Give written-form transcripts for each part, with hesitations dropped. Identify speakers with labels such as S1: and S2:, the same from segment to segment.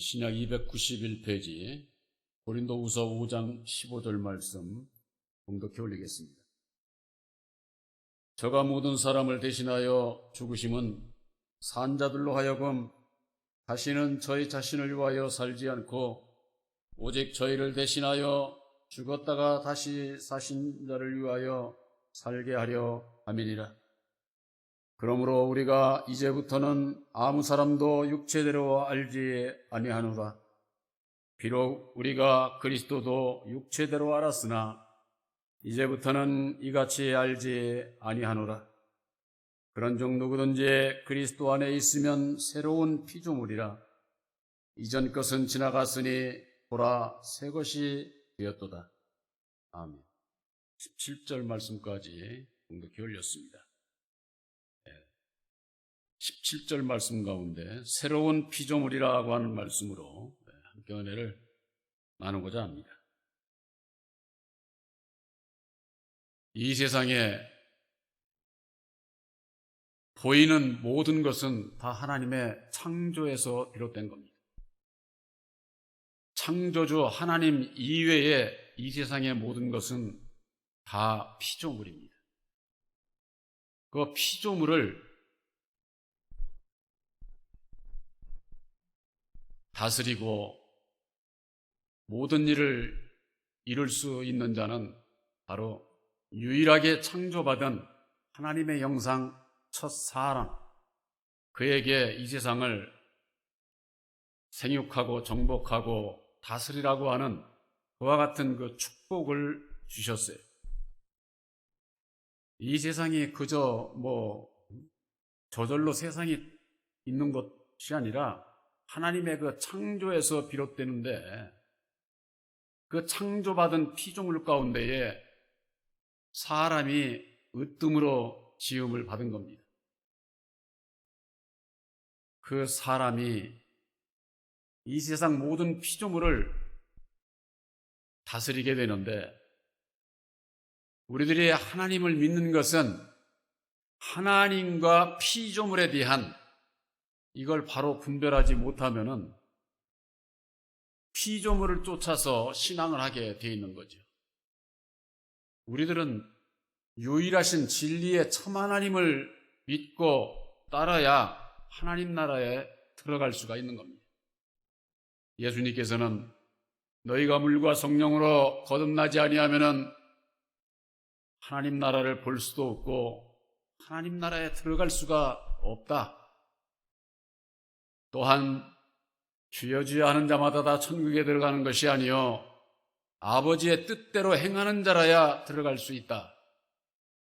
S1: 신약 291페이지 고린도후서 5장 15절 말씀 봉독해 올리겠습니다. 저가 모든 사람을 대신하여 죽으심은 산자들로 하여금 다시는 저희 자신을 위하여 살지 않고 오직 저희를 대신하여 죽었다가 다시 사신 자를 위하여 살게 하려 함이니라. 그러므로 우리가 이제부터는 아무 사람도 육체대로 알지 아니하노라. 비록 우리가 그리스도도 육체대로 알았으나 이제부터는 이같이 알지 아니하노라. 그런즉 누구든지 그리스도 안에 있으면 새로운 피조물이라. 이전 것은 지나갔으니 보라 새 것이 되었도다. 아멘. 17절 말씀까지 공독해 올렸습니다. 17절 말씀 가운데 새로운 피조물이라고 하는 말씀으로 함께 은혜를 나누고자 합니다. 이 세상에 보이는 모든 것은 다 하나님의 창조에서 비롯된 겁니다. 창조주 하나님 이외에 이 세상의 모든 것은 다 피조물입니다. 그 피조물을 다스리고 모든 일을 이룰 수 있는 자는 바로 유일하게 창조받은 하나님의 형상 첫 사람, 그에게 이 세상을 생육하고 정복하고 다스리라고 하는 그와 같은 그 축복을 주셨어요. 이 세상이 그저 저절로 세상이 있는 것이 아니라 하나님의 그 창조에서 비롯되는데 그 창조받은 피조물 가운데에 사람이 으뜸으로 지음을 받은 겁니다. 그 사람이 이 세상 모든 피조물을 다스리게 되는데 우리들이 하나님을 믿는 것은 하나님과 피조물에 대한 이걸 바로 분별하지 못하면은 피조물을 쫓아서 신앙을 하게 돼 있는 거죠. 우리들은 유일하신 진리의 참 하나님을 믿고 따라야 하나님 나라에 들어갈 수가 있는 겁니다. 예수님께서는 너희가 물과 성령으로 거듭나지 아니하면은 하나님 나라를 볼 수도 없고 하나님 나라에 들어갈 수가 없다. 또한 주여 주여 하는 자마다 다 천국에 들어가는 것이 아니요 아버지의 뜻대로 행하는 자라야 들어갈 수 있다.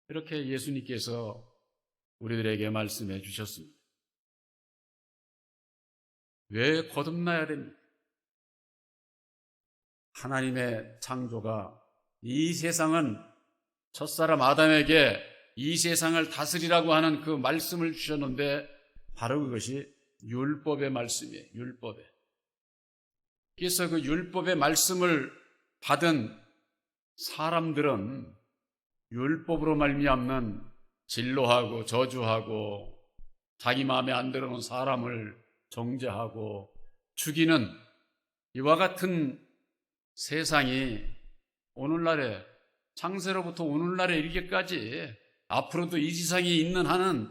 S1: 이렇게 예수님께서 우리들에게 말씀해 주셨습니다. 왜 거듭나야 됩니까? 하나님의 창조가 이 세상은 첫사람 아담에게 이 세상을 다스리라고 하는 그 말씀을 주셨는데 바로 그것이 율법의 말씀이에요. 율법에. 그래서 그 율법의 말씀을 받은 사람들은 율법으로 말미암는 진노하고 저주하고 자기 마음에 안 들어오는 사람을 정죄하고 죽이는 이와 같은 세상이 오늘날에 창세로부터 오늘날에 이르기까지 앞으로도 이 세상이 있는 한은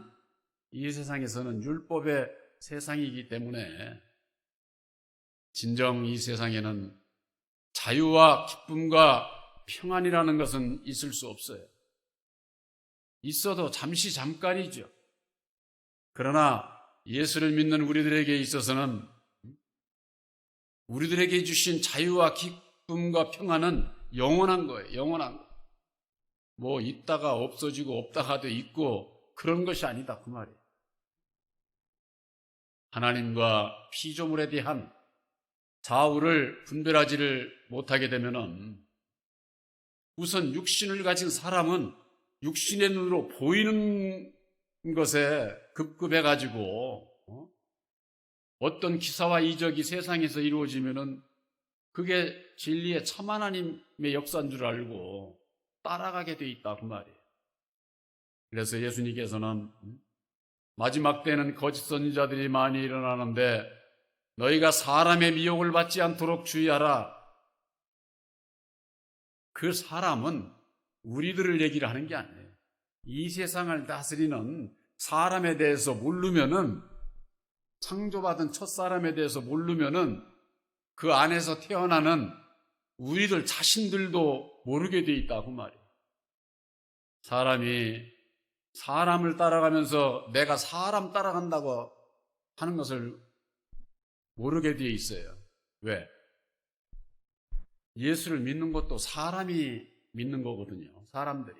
S1: 이 세상에서는 율법의 세상이기 때문에 진정 이 세상에는 자유와 기쁨과 평안이라는 것은 있을 수 없어요. 있어도 잠시 잠깐이죠. 그러나 예수를 믿는 우리들에게 있어서는 우리들에게 주신 자유와 기쁨과 평안은 영원한 거예요. 영원한 거. 뭐 있다가 없어지고 없다가도 있고 그런 것이 아니다 그 말이에요. 하나님과 피조물에 대한 좌우를 분별하지를 못하게 되면은 우선 육신을 가진 사람은 육신의 눈으로 보이는 것에 급급해가지고 어떤 기사와 이적이 세상에서 이루어지면은 그게 진리의 참 하나님의 역사인 줄 알고 따라가게 돼 있다 그 말이에요. 그래서 예수님께서는 마지막 때는 거짓 선지자들이 많이 일어나는데 너희가 사람의 미혹을 받지 않도록 주의하라. 그 사람은 우리들을 얘기를 하는 게 아니에요. 이 세상을 다스리는 사람에 대해서 모르면은, 창조받은 첫사람에 대해서 모르면은 그 안에서 태어나는 우리들 자신들도 모르게 돼 있다고 말이에요. 사람이 사람을 따라가면서 내가 사람 따라간다고 하는 것을 모르게 되어 있어요. 왜? 예수를 믿는 것도 사람이 믿는 거거든요. 사람들이.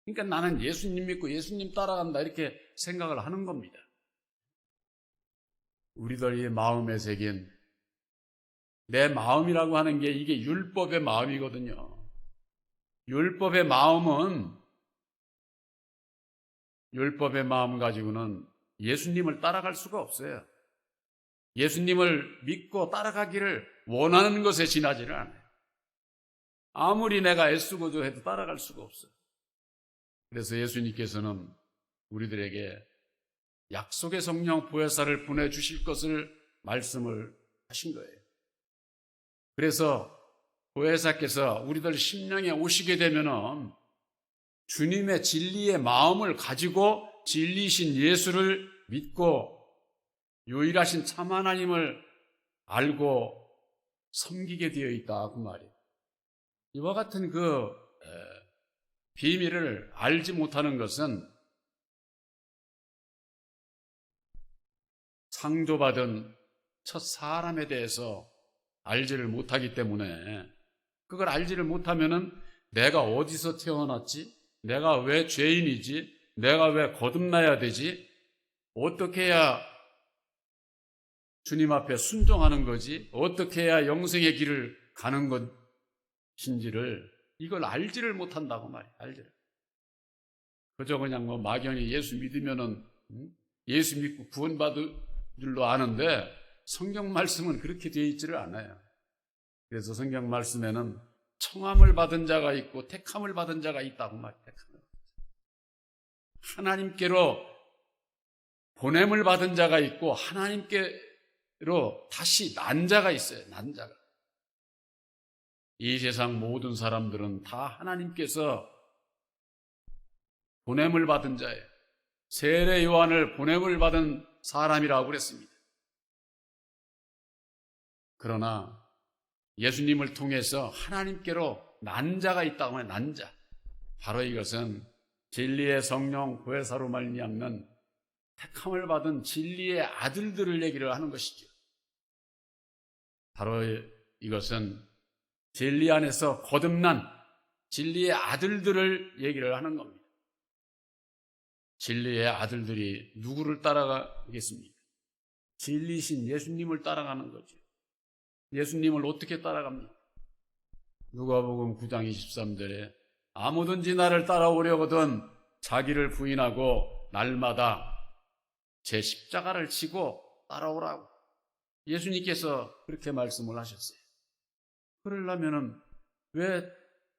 S1: 그러니까 나는 예수님 믿고 예수님 따라간다 이렇게 생각을 하는 겁니다. 우리들의 마음에 새긴 내 마음이라고 하는 게 이게 율법의 마음이거든요. 율법의 마음은 율법의 마음 가지고는 예수님을 따라갈 수가 없어요. 예수님을 믿고 따라가기를 원하는 것에 지나지를 않아요. 아무리 내가 애쓰고도 해도 따라갈 수가 없어요. 그래서 예수님께서는 우리들에게 약속의 성령 보혜사를 보내주실 것을 말씀을 하신 거예요. 그래서 보혜사께서 우리들 심령에 오시게 되면은 주님의 진리의 마음을 가지고 진리신 예수를 믿고 유일하신 참 하나님을 알고 섬기게 되어 있다 그 말이에요. 이와 같은 그 비밀을 알지 못하는 것은 창조받은 첫 사람에 대해서 알지를 못하기 때문에, 그걸 알지를 못하면은 내가 어디서 태어났지? 내가 왜 죄인이지? 내가 왜 거듭나야 되지? 어떻게 해야 주님 앞에 순종하는 거지? 어떻게 해야 영생의 길을 가는 것인지를 이걸 알지를 못한다고 말이에요. 알지를. 그저 그냥 막연히 예수 믿으면은 예수 믿고 구원받을 줄로 아는데 성경 말씀은 그렇게 되어 있지를 않아요. 그래서 성경 말씀에는 청함을 받은 자가 있고 택함을 받은 자가 있다고 말해요. 하나님께로 보냄을 받은 자가 있고 하나님께로 다시 난 자가 있어요. 난 자가. 이 세상 모든 사람들은 다 하나님께서 보냄을 받은 자예요. 세례 요한을 보냄을 받은 사람이라고 그랬습니다. 그러나 예수님을 통해서 하나님께로 난 자가 있다고 하면 난 자. 바로 이것은 진리의 성령 보혜사로 말미암는 택함을 받은 진리의 아들들을 얘기를 하는 것이죠. 바로 이것은 진리 안에서 거듭난 진리의 아들들을 얘기를 하는 겁니다. 진리의 아들들이 누구를 따라가겠습니까? 진리신 예수님을 따라가는 거죠. 예수님을 어떻게 따라갑니까? 누가복음 9장 23절에 아무든지 나를 따라오려거든 자기를 부인하고 날마다 제 십자가를 지고 따라오라고 예수님께서 그렇게 말씀을 하셨어요. 그러려면은 왜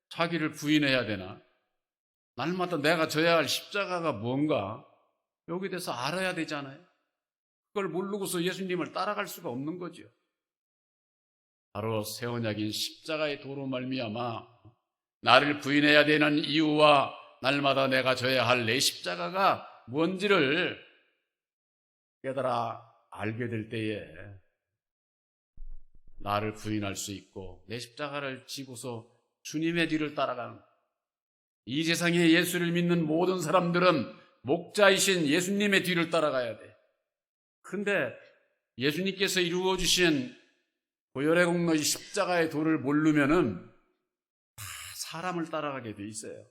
S1: 자기를 부인해야 되나? 날마다 내가 져야 할 십자가가 뭔가 여기에 대해서 알아야 되잖아요. 그걸 모르고서 예수님을 따라갈 수가 없는 거죠. 바로 새 언약인 십자가의 도로 말미암아 나를 부인해야 되는 이유와 날마다 내가 져야 할 내 십자가가 뭔지를 깨달아 알게 될 때에 나를 부인할 수 있고 내 십자가를 지고서 주님의 뒤를 따라가는, 이 세상에 예수를 믿는 모든 사람들은 목자이신 예수님의 뒤를 따라가야 돼. 그런데 예수님께서 이루어주신 보혈의 공로의 십자가의 도를 모르면은 다 사람을 따라가게 돼 있어요.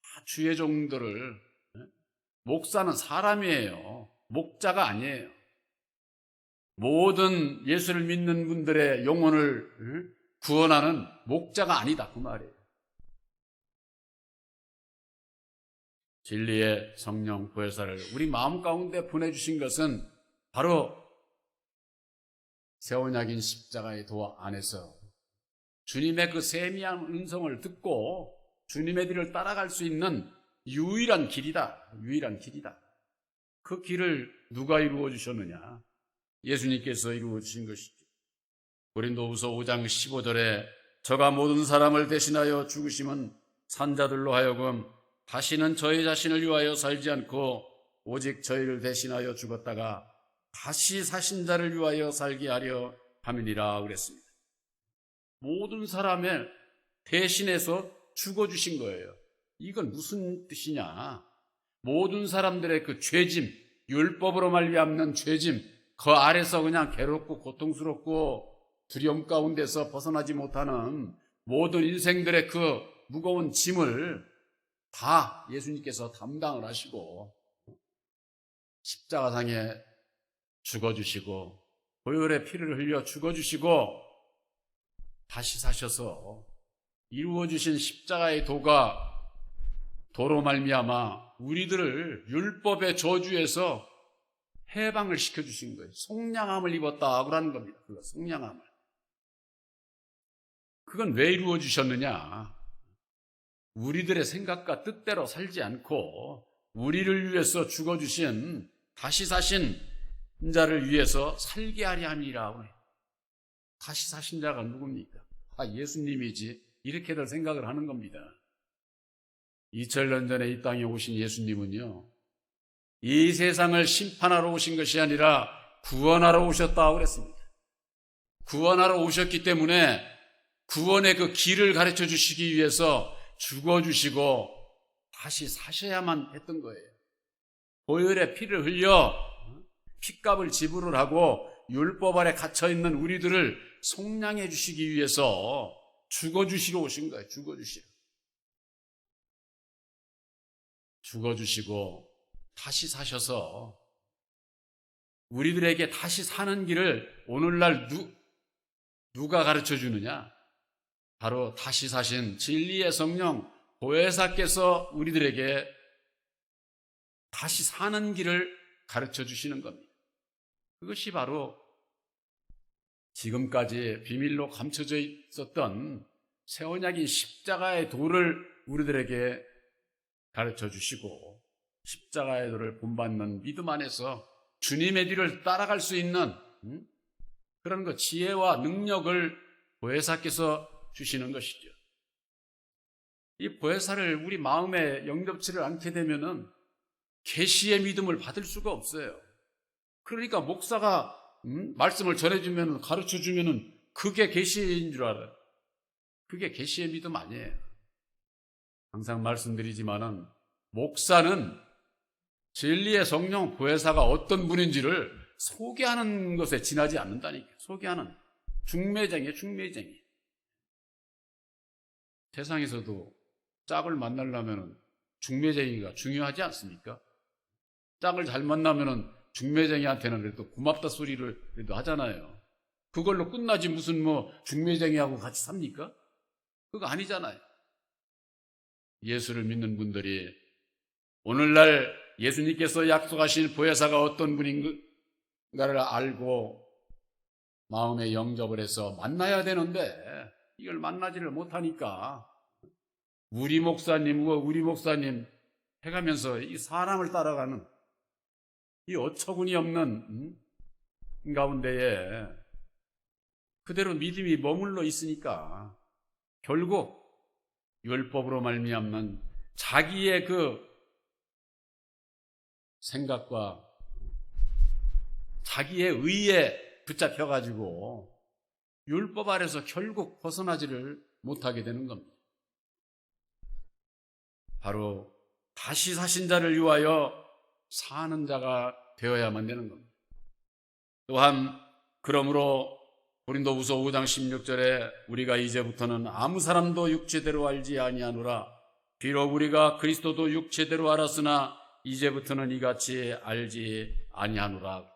S1: 다 주의 종들을. 목사는 사람이에요. 목자가 아니에요. 모든 예수를 믿는 분들의 영혼을 구원하는 목자가 아니다 그 말이에요. 진리의 성령 보혜사를 우리 마음 가운데 보내주신 것은 바로 새 언약인 십자가의 도 안에서 주님의 그 세미한 음성을 듣고 주님의 뒤를 따라갈 수 있는 유일한 길이다. 유일한 길이다. 그 길을 누가 이루어 주셨느냐? 예수님께서 이루어 주신 것이죠. 고린도후서 5장 15절에 저가 모든 사람을 대신하여 죽으심은 산자들로 하여금 다시는 저희 자신을 위하여 살지 않고 오직 저희를 대신하여 죽었다가 다시 사신 자를 위하여 살게 하려 함이니라 그랬습니다. 모든 사람을 대신해서 죽어주신 거예요. 이건 무슨 뜻이냐? 모든 사람들의 그 죄짐, 율법으로 말미암는 죄짐, 그 아래서 그냥 괴롭고 고통스럽고 두려움 가운데서 벗어나지 못하는 모든 인생들의 그 무거운 짐을 다 예수님께서 담당을 하시고 십자가상에 죽어주시고 보혈의 피를 흘려 죽어주시고 다시 사셔서 이루어주신 십자가의 도로 말미암아 우리들을 율법의 저주에서 해방을 시켜주신 거예요. 속량함을 입었다고 하는 겁니다. 그거 속량함을. 그건 왜 이루어주셨느냐? 우리들의 생각과 뜻대로 살지 않고 우리를 위해서 죽어주신 다시 사신 자를 위해서 살게 하려 함이라고 해요. 다시 사신 자가 누굽니까? 예수님이지. 이렇게들 생각을 하는 겁니다. 2000년 전에 이 땅에 오신 예수님은요, 이 세상을 심판하러 오신 것이 아니라 구원하러 오셨다고 그랬습니다. 구원하러 오셨기 때문에 구원의 그 길을 가르쳐 주시기 위해서 죽어주시고 다시 사셔야만 했던 거예요. 보혈의 피를 흘려 핏값을 지불을 하고 율법 아래 갇혀있는 우리들을 속량해 주시기 위해서 죽어주시러 오신 거예요. 죽어주시고 다시 사셔서 우리들에게 다시 사는 길을 오늘날 누가 가르쳐 주느냐? 바로 다시 사신 진리의 성령 보혜사께서 우리들에게 다시 사는 길을 가르쳐 주시는 겁니다. 그것이 바로 지금까지 비밀로 감춰져 있었던 새 언약인 십자가의 도를 우리들에게 가르쳐 주시고 십자가의 도를 본받는 믿음 안에서 주님의 뒤를 따라갈 수 있는 그런 그 지혜와 능력을 보혜사께서 주시는 것이죠. 이 보혜사를 우리 마음에 영접치를 않게 되면은 계시의 믿음을 받을 수가 없어요. 그러니까 목사가 말씀을 전해주면 가르쳐주면은 그게 계시인 줄 알아요. 그게 계시의 믿음 아니에요. 항상 말씀드리지만은 목사는 진리의 성령 보혜사가 어떤 분인지를 소개하는 것에 지나지 않는다니까. 소개하는 중매쟁이에요. 중매쟁이. 세상에서도 짝을 만나려면 중매쟁이가 중요하지 않습니까? 짝을 잘 만나면 중매쟁이한테는 그래도 고맙다 소리를 그래도 하잖아요. 그걸로 끝나지 무슨 중매쟁이하고 같이 삽니까? 그거 아니잖아요. 예수를 믿는 분들이 오늘날 예수님께서 약속하신 보혜사가 어떤 분인가를 알고 마음에 영접을 해서 만나야 되는데 이걸 만나지를 못하니까 우리 목사님 해가면서 이 사람을 따라가는 이 어처구니 없는 가운데에 그대로 믿음이 머물러 있으니까 결국 율법으로 말미암는 자기의 그 생각과 자기의 의에 붙잡혀가지고 율법 아래서 결국 벗어나지를 못하게 되는 겁니다. 바로 다시 사신 자를 위하여 사는 자가 되어야만 되는 겁니다. 또한 그러므로 고린도후서 5장 16절에 우리가 이제부터는 아무 사람도 육체대로 알지 아니하노라. 비록 우리가 그리스도도 육체대로 알았으나 이제부터는 이같이 알지 아니하노라.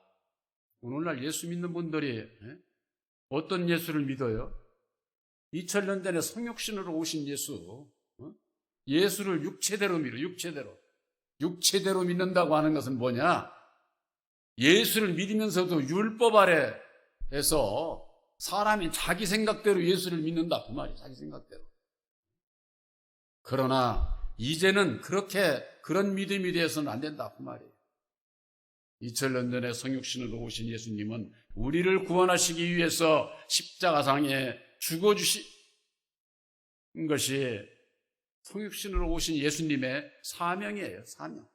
S1: 오늘날 예수 믿는 분들이 어떤 예수를 믿어요? 2000년 전에 성육신으로 오신 예수, 예수를 육체대로 믿어. 육체대로 믿는다고 하는 것은 뭐냐? 예수를 믿으면서도 율법 아래에서 사람이 자기 생각대로 예수를 믿는다 그 말이에요. 자기 생각대로. 그러나 이제는 그런 믿음이 되어서는 안 된다 그 말이에요. 2000년 전에 성육신으로 오신 예수님은 우리를 구원하시기 위해서 십자가상에 죽어주신 것이 성육신으로 오신 예수님의 사명이에요. 사명.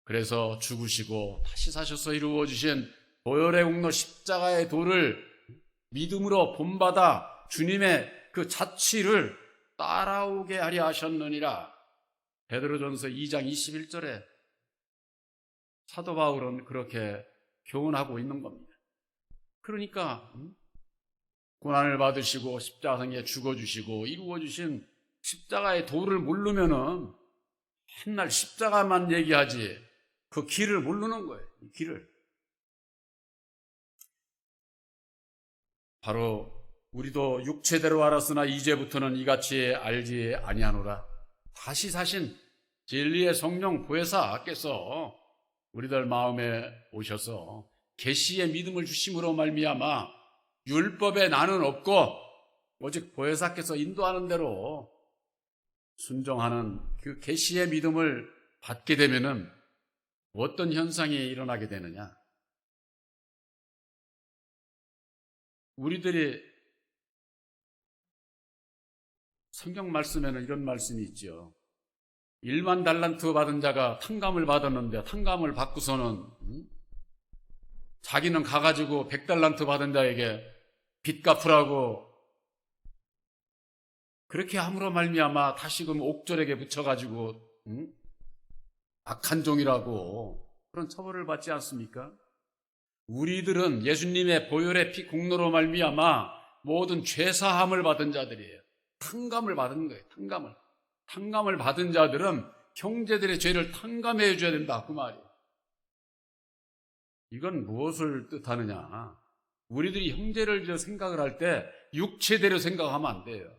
S1: 그래서 죽으시고 다시 사셔서 이루어주신 보혈의 공로 십자가의 도를 믿음으로 본받아 주님의 그 자취를 따라오게 하려 하셨느니라. 베드로전서 2장 21절에 사도 바울은 그렇게 교훈하고 있는 겁니다. 그러니까 고난을 받으시고 십자가상에 죽어주시고 이루어주신 십자가의 도를 모르면은 맨날 십자가만 얘기하지 그 길을 모르는 거예요. 이 길을. 바로 우리도 육체대로 알았으나 이제부터는 이같이 알지 아니하노라. 다시 사신 진리의 성령 보혜사께서 우리들 마음에 오셔서 계시의 믿음을 주심으로 말미암아 율법에 나는 없고 오직 보혜사께서 인도하는 대로 순종하는 그 계시의 믿음을 받게 되면은 어떤 현상이 일어나게 되느냐? 우리들이 성경 말씀에는 이런 말씀이 있죠. 1만 달란트 받은 자가 탕감을 받았는데 탕감을 받고서는 자기는 가가지고 100달란트 받은 자에게 빚 갚으라고 그렇게 함으로 말미암아 다시금 옥졸에게 붙여가지고 악한 종이라고 그런 처벌을 받지 않습니까? 우리들은 예수님의 보혈의 피 공로로 말미암아 모든 죄사함을 받은 자들이에요. 탕감을 받은 거예요. 탕감을 받은 자들은 형제들의 죄를 탕감해 줘야 된다 그 말이에요. 이건 무엇을 뜻하느냐? 우리들이 형제를 생각을 할 때 육체대로 생각하면 안 돼요.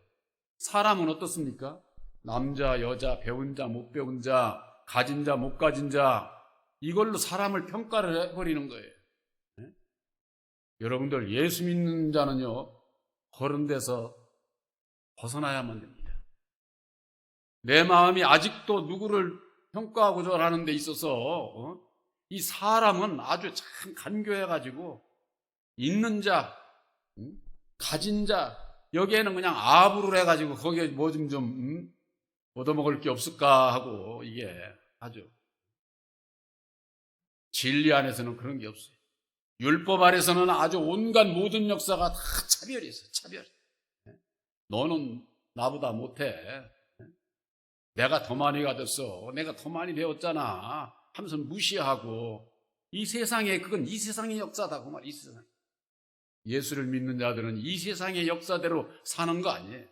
S1: 사람은 어떻습니까? 남자, 여자, 배운 자, 못 배운 자, 가진 자, 못 가진 자, 이걸로 사람을 평가를 해버리는 거예요. 네? 여러분들 예수 믿는 자는요 그런 데서 벗어나야만 됩니다. 내 마음이 아직도 누구를 평가하고자 하는 데 있어서 이 사람은 아주 참 간교해가지고 있는 자, 가진 자, 여기에는 그냥 아부를 해가지고 거기에 뭐 좀 얻어먹을 게 없을까 하고 이게 아주 진리 안에서는 그런 게 없어요. 율법 아래서는 아주 온갖 모든 역사가 다 차별이 있어요. 차별. 너는 나보다 못해. 내가 더 많이 가졌어. 내가 더 많이 배웠잖아. 하면서 무시하고 이 세상에 그건 이 세상의 역사다 그 말. 이 세상. 예수를 믿는 자들은 이 세상의 역사대로 사는 거 아니에요.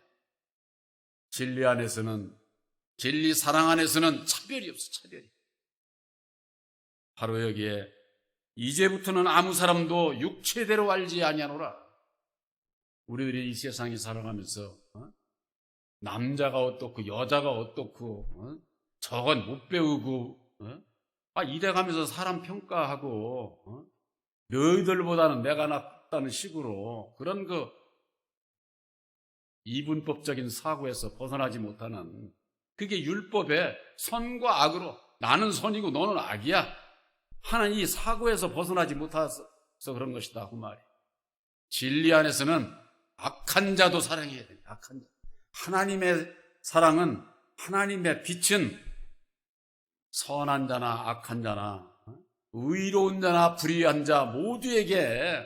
S1: 진리 안에서는 진리 사랑 안에서는 차별이 없어. 차별이. 바로 여기에 이제부터는 아무 사람도 육체대로 알지 아니하노라. 우리들이 이 세상에 살아가면서 남자가 어떻고 여자가 어떻고 저건 못 배우고 이래 가면서 사람 평가하고 너희들보다는 내가 낫다는 식으로 그런 그 이분법적인 사고에서 벗어나지 못하는 그게 율법의 선과 악으로 나는 선이고 너는 악이야 하는 이 사고에서 벗어나지 못해서 그런 것이다 그 말이에요. 진리 안에서는 악한 자도 사랑해야 돼요. 악한 자. 하나님의 사랑은 하나님의 빛은 선한 자나 악한 자나 의로운 자나 불의한 자 모두에게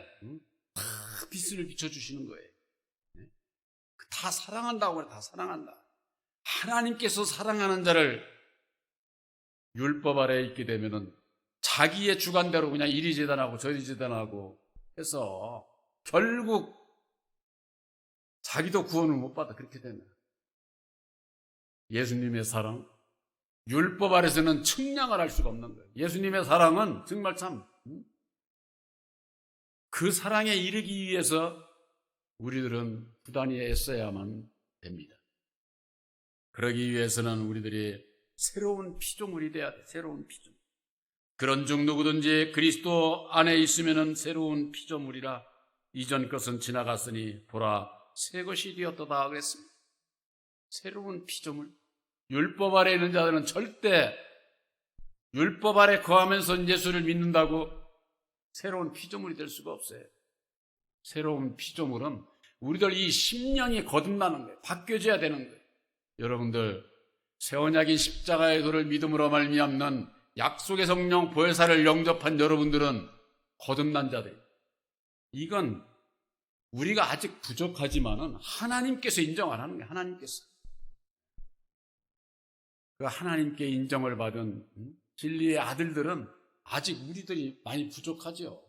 S1: 다 빛을 비춰주시는 거예요. 다 사랑한다고 그래. 다 사랑한다. 하나님께서 사랑하는 자를 율법 아래에 있게 되면은 자기의 주관대로 그냥 이리 재단하고 저리 재단하고 해서 결국 자기도 구원을 못 받아. 그렇게 되면 예수님의 사랑 율법 아래서는 측량을 할 수가 없는 거예요. 예수님의 사랑은 정말 참 그 사랑에 이르기 위해서 우리들은 부단히 애써야만 됩니다. 그러기 위해서는 우리들이 새로운 피조물이 돼야 돼. 새로운 피조물. 그런 중 누구든지 그리스도 안에 있으면은 새로운 피조물이라 이전 것은 지나갔으니 보라 새 것이 되었도다 그랬습니다. 새로운 피조물. 율법 아래 있는 자들은 절대 율법 아래 거하면서 예수를 믿는다고 새로운 피조물이 될 수가 없어요. 새로운 피조물은 우리들 이 심령이 거듭나는 거예요. 바뀌어져야 되는 거예요. 여러분들, 새 언약인 십자가의 도를 믿음으로 말미암는 약속의 성령 보혜사를 영접한 여러분들은 거듭난 자들. 이건 우리가 아직 부족하지만은 하나님께서 인정 안 하는 거예요. 하나님께서. 그 하나님께 인정을 받은 진리의 아들들은 아직 우리들이 많이 부족하죠.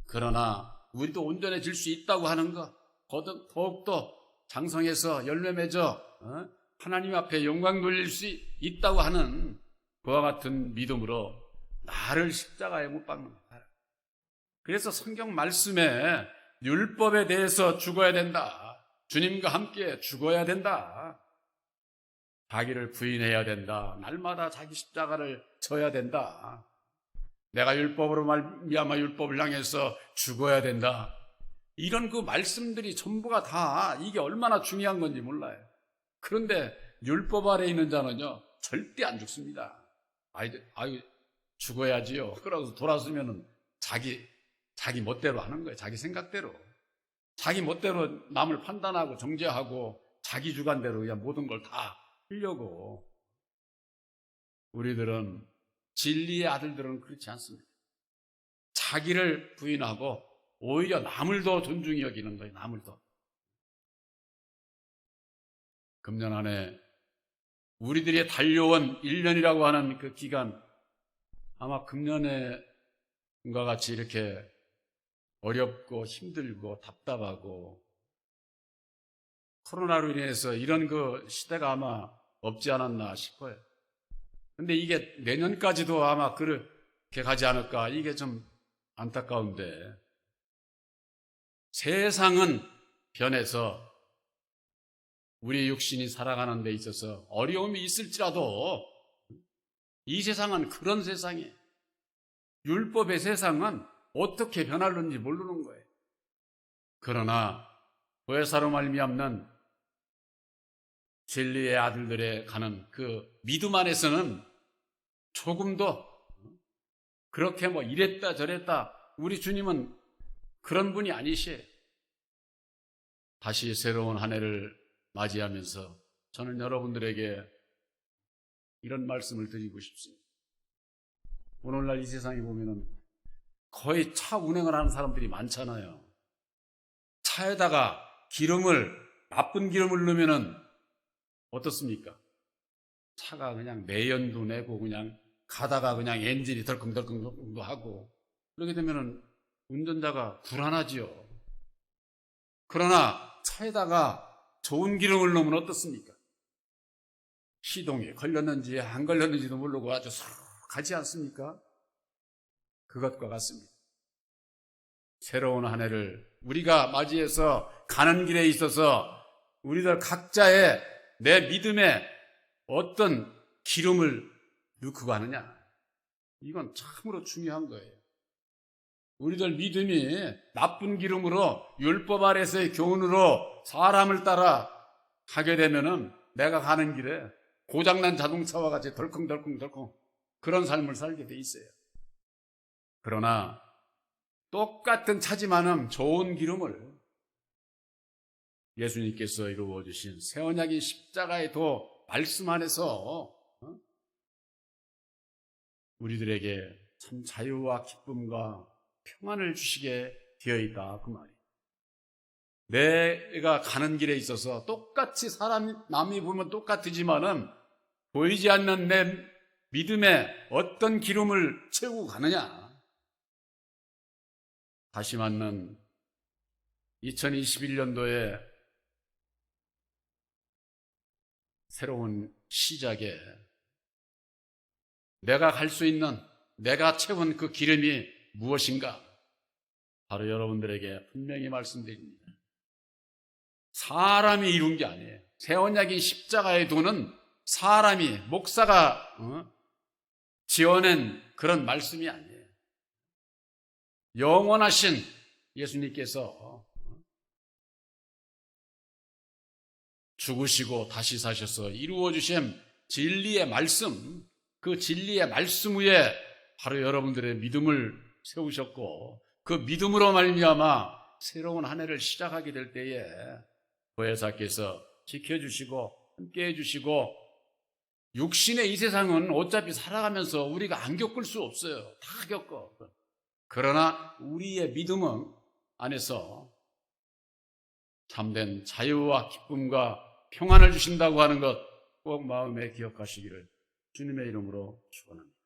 S1: 그러나 우리도 온전해질 수 있다고 하는 것, 더욱더 장성해서 열매 맺어 하나님 앞에 영광 돌릴 수 있다고 하는 그와 같은 믿음으로 나를 십자가에 못 박는 거야. 그래서 성경 말씀에 율법에 대해서 죽어야 된다. 주님과 함께 죽어야 된다. 자기를 부인해야 된다. 날마다 자기 십자가를 져야 된다. 내가 율법으로 말미암아 율법을 향해서 죽어야 된다. 이런 그 말씀들이 전부가 다 이게 얼마나 중요한 건지 몰라요. 그런데 율법 아래 있는 자는요 절대 안 죽습니다. 아유 죽어야지요. 그러고서 돌아서면은 자기 멋대로 하는 거예요. 자기 생각대로. 자기 멋대로 남을 판단하고 정죄하고 자기 주관대로 그냥 모든 걸 다 하려고. 우리들은 진리의 아들들은 그렇지 않습니다. 자기를 부인하고 오히려 남을 더 존중히 여기는 거예요. 남을 더. 금년 안에 우리들이 달려온 1년이라고 하는 그 기간, 아마 금년에과 같이 이렇게 어렵고 힘들고 답답하고 코로나로 인해서 이런 그 시대가 아마 없지 않았나 싶어요. 근데 이게 내년까지도 아마 그렇게 가지 않을까, 이게 좀 안타까운데, 세상은 변해서 우리 육신이 살아가는 데 있어서 어려움이 있을지라도 이 세상은 그런 세상이에요. 율법의 세상은 어떻게 변하는지 모르는 거예요. 그러나 보혜사로 말미암는 진리의 아들들에 가는 그 믿음 안에서는 조금도 그렇게 뭐 이랬다 저랬다, 우리 주님은 그런 분이 아니시에요. 다시 새로운 한 해를 맞이하면서 저는 여러분들에게 이런 말씀을 드리고 싶습니다. 오늘날 이 세상에 보면은 거의 차 운행을 하는 사람들이 많잖아요. 차에다가 나쁜 기름을 넣으면은 어떻습니까? 차가 그냥 내연도 내고 그냥 가다가 그냥 엔진이 덜컹덜컹 하고, 그렇게 되면은 운전자가 불안하지요. 그러나 차에다가 좋은 기름을 넣으면 어떻습니까? 시동에 걸렸는지 안 걸렸는지도 모르고 아주 가지 않습니까? 그것과 같습니다. 새로운 한 해를 우리가 맞이해서 가는 길에 있어서 우리들 각자의 내 믿음에 어떤 기름을 넣고 가느냐, 이건 참으로 중요한 거예요. 우리들 믿음이 나쁜 기름으로 율법 아래서의 교훈으로 사람을 따라 가게 되면은 내가 가는 길에 고장난 자동차와 같이 덜컹덜컹 그런 삶을 살게 돼 있어요. 그러나 똑같은 차지만은 좋은 기름을 예수님께서 이루어 주신 새 언약인 십자가의 도 말씀 안에서 우리들에게 참 자유와 기쁨과 평안을 주시게 되어 있다, 그 말이에요. 내가 가는 길에 있어서 똑같이 남이 보면 똑같지만은 보이지 않는 내 믿음에 어떤 기름을 채우고 가느냐. 다시 맞는 2021년도에 새로운 시작에 내가 갈 수 있는, 내가 채운 그 기름이 무엇인가? 바로 여러분들에게 분명히 말씀드립니다. 사람이 이룬 게 아니에요. 새 언약인 십자가의 도는 사람이, 목사가 지어낸 그런 말씀이 아니에요. 영원하신 예수님께서 죽으시고 다시 사셔서 이루어 주신 진리의 말씀, 그 그 진리의 말씀 위에 바로 여러분들의 믿음을 세우셨고 그 믿음으로 말미암아 새로운 한 해를 시작하게 될 때에 보혜사께서 지켜주시고 함께해 주시고 육신의 이 세상은 어차피 살아가면서 우리가 안 겪을 수 없어요. 다 겪어. 그러나 우리의 믿음은 안에서 참된 자유와 기쁨과 평안을 주신다고 하는 것 꼭 마음에 기억하시기를 주님의 이름으로 축원합니다.